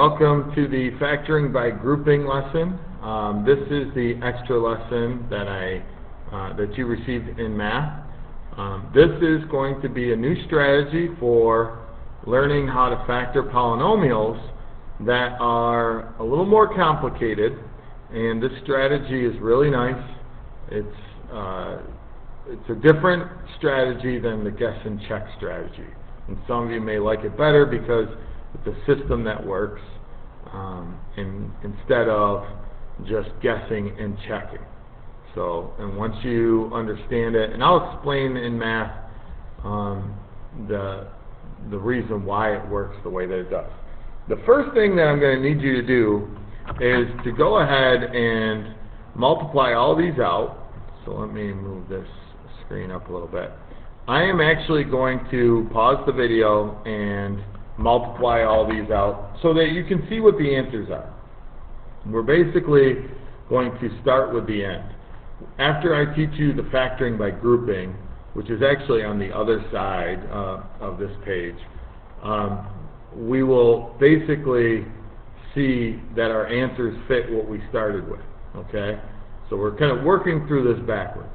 Welcome to the factoring by grouping lesson. This is the extra lesson that you received in math. This is going to be a new strategy for learning how to factor polynomials that are a little more complicated, and this strategy is really nice. It's a different strategy than the guess and check strategy, and some of you may like it better because it's a system that works instead of just guessing and checking. And once you understand it, and I'll explain in math the reason why it works the way that it does. The first thing that I'm going to need you to do is to go ahead and multiply all these out. So let me move this screen up a little bit. I am actually going to pause the video and multiply all these out so that you can see what the answers are. We're basically going to start with the end. After I teach you the factoring by grouping, which is actually on the other side of this page, we will basically see that our answers fit what we started with, okay? So we're kind of working through this backwards.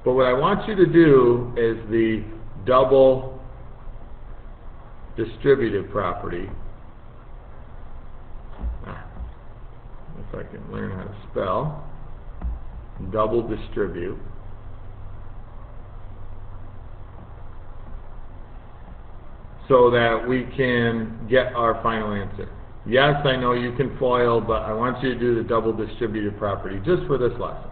But what I want you to do is the double distributive property. If I can learn how to spell. Double distribute. So that we can get our final answer. Yes, I know you can FOIL, but I want you to do the double distributive property just for this lesson.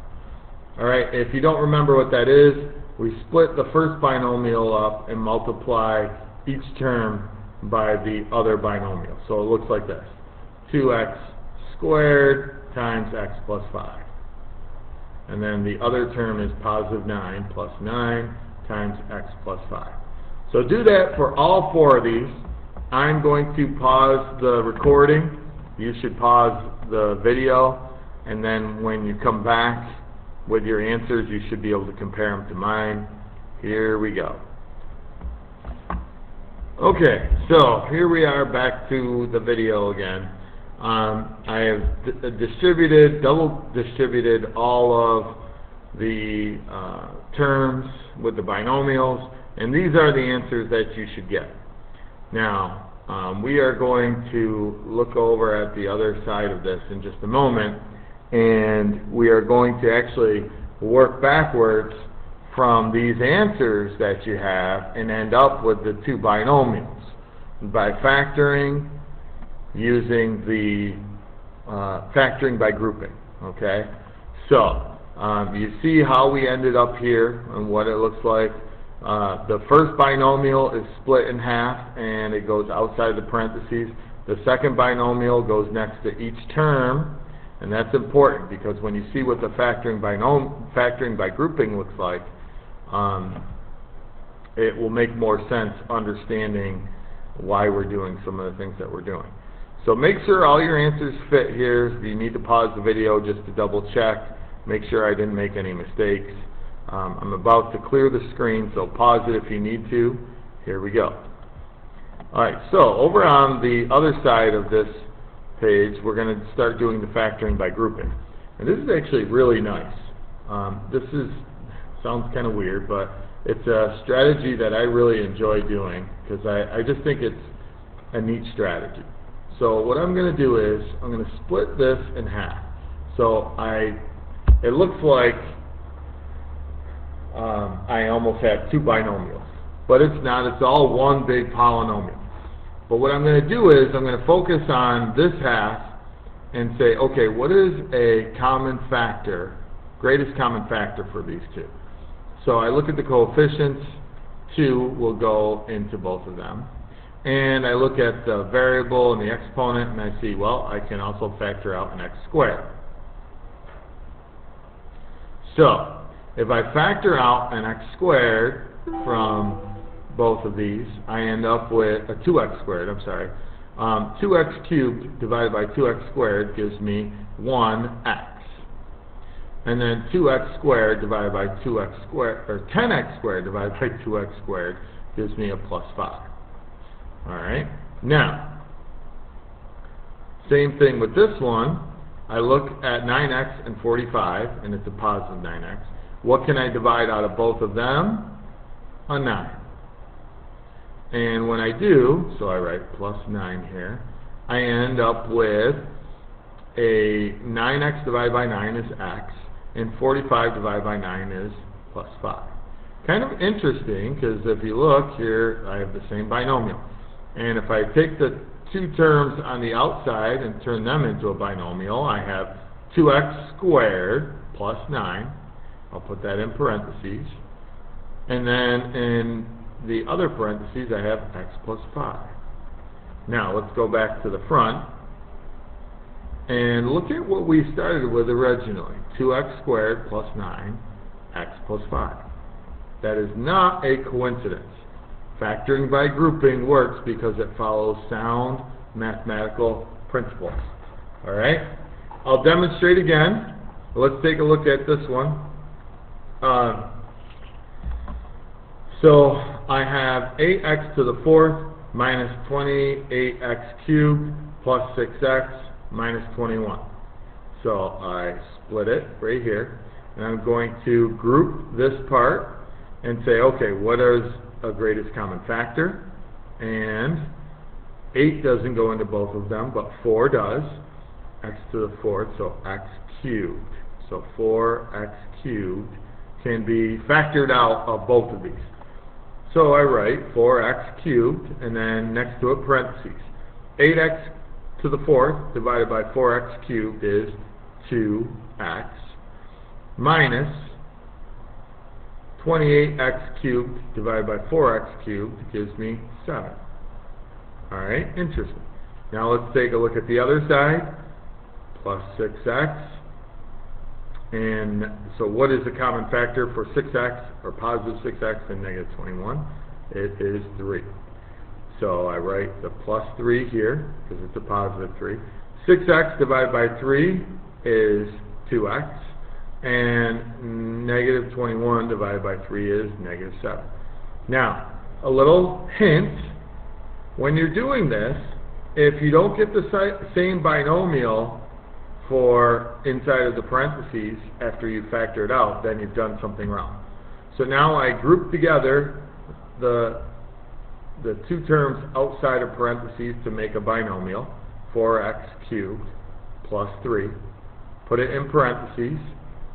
Alright, if you don't remember what that is, we split the first binomial up and multiply each term by the other binomial. So it looks like this. 2x squared times x plus 5. And then the other term is positive 9 plus 9 times x plus 5. So do that for all four of these. I'm going to pause the recording. You should pause the video, and then when you come back with your answers, you should be able to compare them to mine. Here we go. Okay, so here we are back to the video again. I have double distributed all of the terms with the binomials, and these are the answers that you should get. Now, we are going to look over at the other side of this in just a moment, and we are going to actually work backwards from these answers that you have and end up with the two binomials by factoring using the factoring by grouping. Okay, so you see how we ended up here and what it looks like. The first binomial is split in half and it goes outside the parentheses. The second binomial goes next to each term, and that's important because when you see what the factoring by grouping looks like, it will make more sense understanding why we're doing some of the things that we're doing. So make sure all your answers fit here. You need to pause the video just to double check, make sure I didn't make any mistakes. I'm about to clear the screen, so pause it if you need to. Here we go. Alright, so over on the other side of this page, we're going to start doing the factoring by grouping. And this is actually really nice. Sounds kind of weird, but it's a strategy that I really enjoy doing because I just think it's a neat strategy. So what I'm going to do is I'm going to split this in half. So it looks like I almost have two binomials, but it's not. It's all one big polynomial. But what I'm going to do is I'm going to focus on this half and say, okay, what is a common factor, greatest common factor for these two? So I look at the coefficients. 2 will go into both of them. And I look at the variable and the exponent, and I see, well, I can also factor out an x squared. So if I factor out an x squared from both of these, I end up with a 2x squared, 2x cubed divided by 2x squared gives me 1x. And then 2x squared divided by 2x squared, or 10x squared divided by 2x squared gives me a plus 5. Alright, now, Same thing with this one. I look at 9x and 45, and it's a positive 9x. What can I divide out of both of them? A 9. And when I do, so I write plus 9 here, I end up with a 9x divided by 9 is x, and 45 divided by 9 is plus 5. Kind of interesting, because if you look here, I have the same binomial. And if I take the two terms on the outside and turn them into a binomial, I have 2x squared plus 9. I'll put that in parentheses. And then in the other parentheses, I have x plus 5. Now, let's go back to the front and look at what we started with originally. 2x squared plus 9, x plus 5. That is not a coincidence. Factoring by grouping works because it follows sound mathematical principles. All right? I'll demonstrate again. Let's take a look at this one. So I have 8x to the fourth minus 28x cubed plus 6x minus 21. So I split it right here, and I'm going to group this part and say, okay, what is a greatest common factor? And 8 doesn't go into both of them, but 4 does. X to the fourth, so x cubed. So 4x cubed can be factored out of both of these. So I write 4x cubed, and then next to it parentheses. 8x to the fourth divided by 4x cubed is 2x minus 28x cubed divided by 4x cubed gives me 7. Alright, interesting. Now let's take a look at the other side. Plus 6x. And so what is the common factor for 6x, or positive 6x and negative 21? It is 3. So I write the plus 3 here, because it's a positive 3. 6x divided by 3 is 2x. And negative 21 divided by 3 is negative 7. Now, a little hint. When you're doing this, if you don't get the same binomial for inside of the parentheses after you factor it out, then you've done something wrong. So now I group together the two terms outside of parentheses to make a binomial, 4x cubed plus 3. Put it in parentheses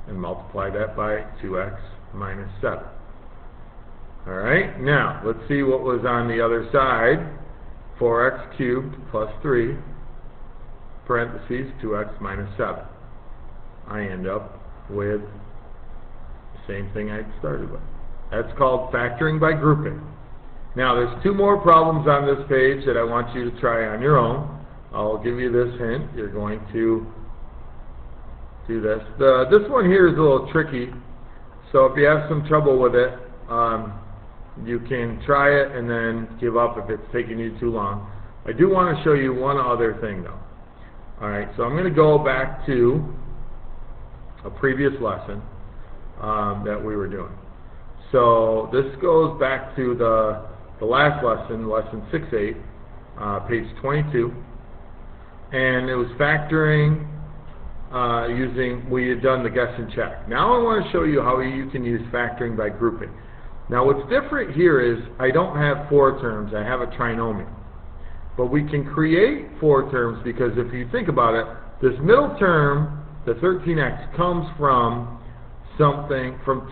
and multiply that by 2x minus 7. Alright, now let's see what was on the other side. 4x cubed plus 3, parentheses, 2x minus 7. I end up with the same thing I started with. That's called factoring by grouping. Now, there's two more problems on this page that I want you to try on your own. I'll give you this hint. You're going to do this. This one here is a little tricky, so if you have some trouble with it, you can try it and then give up if it's taking you too long. I do want to show you one other thing, though. Alright, so I'm going to go back to a previous lesson that we were doing. So this goes back to the last lesson, lesson 6-8, page 22. And it was factoring we had done the guess and check. Now I want to show you how you can use factoring by grouping. Now what's different here is I don't have 4 terms, I have a trinomial. But we can create 4 terms because if you think about it, this middle term, the 13x, comes from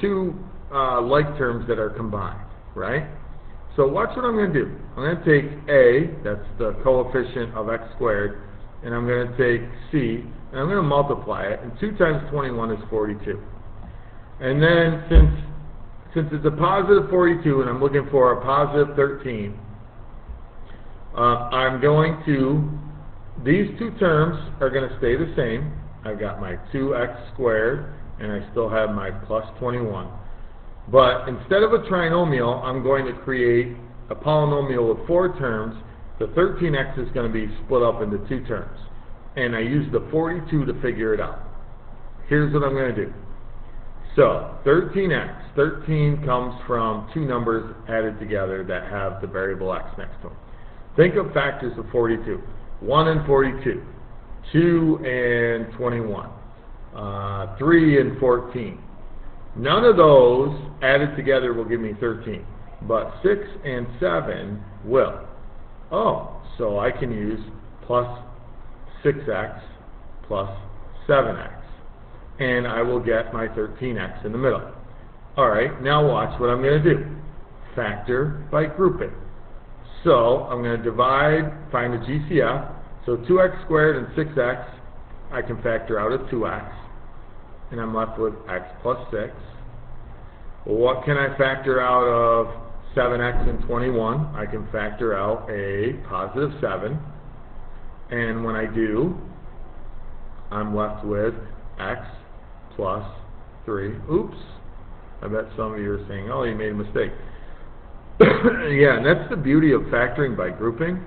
two like terms that are combined, right? So watch what I'm going to do. I'm going to take a, that's the coefficient of x squared, and I'm going to take c, and I'm going to multiply it, and 2 times 21 is 42. And then since it's a positive 42 and I'm looking for a positive 13, I'm going to, these two terms are going to stay the same. I've got my 2x squared and I still have my plus 21. But instead of a trinomial, I'm going to create a polynomial with 4 terms. The 13x is going to be split up into 2 terms. And I use the 42 to figure it out. Here's what I'm going to do. So, 13x. 13 comes from 2 numbers added together that have the variable x next to them. Think of factors of 42. 1 and 42. 2 and 21, 3 and 14. None of those added together will give me 13, but 6 and 7 will. Oh, so I can use plus 6x plus 7x, and I will get my 13x in the middle. All right, now watch what I'm going to do. Factor by grouping. So I'm going to divide, find the GCF. So 2x squared and 6x, I can factor out as 2x, and I'm left with x plus 6. Well, what can I factor out of 7x and 21? I can factor out a positive 7, and when I do, I'm left with x plus 3. Oops, I bet some of you are saying, oh, you made a mistake. Yeah, and that's the beauty of factoring by grouping,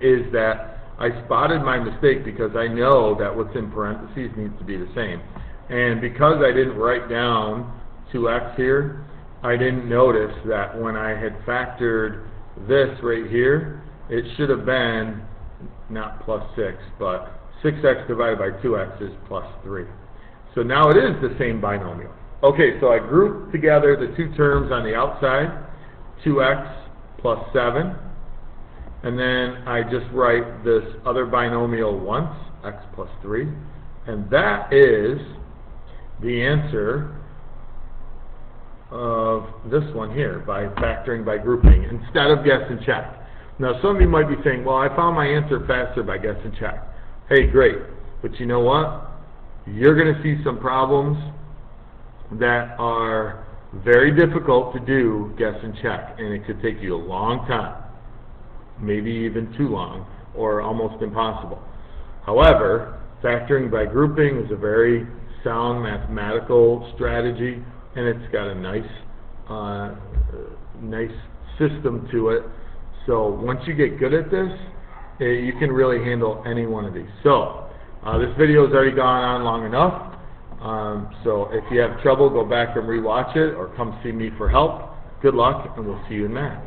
is that I spotted my mistake because I know that what's in parentheses needs to be the same. And because I didn't write down 2x here, I didn't notice that when I had factored this right here, it should have been not plus 6, but 6x divided by 2x is plus 3. So now it is the same binomial. Okay, so I grouped together the two terms on the outside, 2x plus 7, and then I just write this other binomial once, x plus 3, and that is the answer of this one here, by factoring by grouping, instead of guess and check. Now some of you might be saying, well, I found my answer faster by guess and check. Hey, great, but you know what? You're going to see some problems that are very difficult to do guess and check, and it could take you a long time, maybe even too long, or almost impossible. However, factoring by grouping is a very sound mathematical strategy, and it's got a nice system to it. So once you get good at this, you can really handle any one of these. So this video has already gone on long enough. So if you have trouble, go back and rewatch it, or come see me for help. Good luck, and we'll see you in math.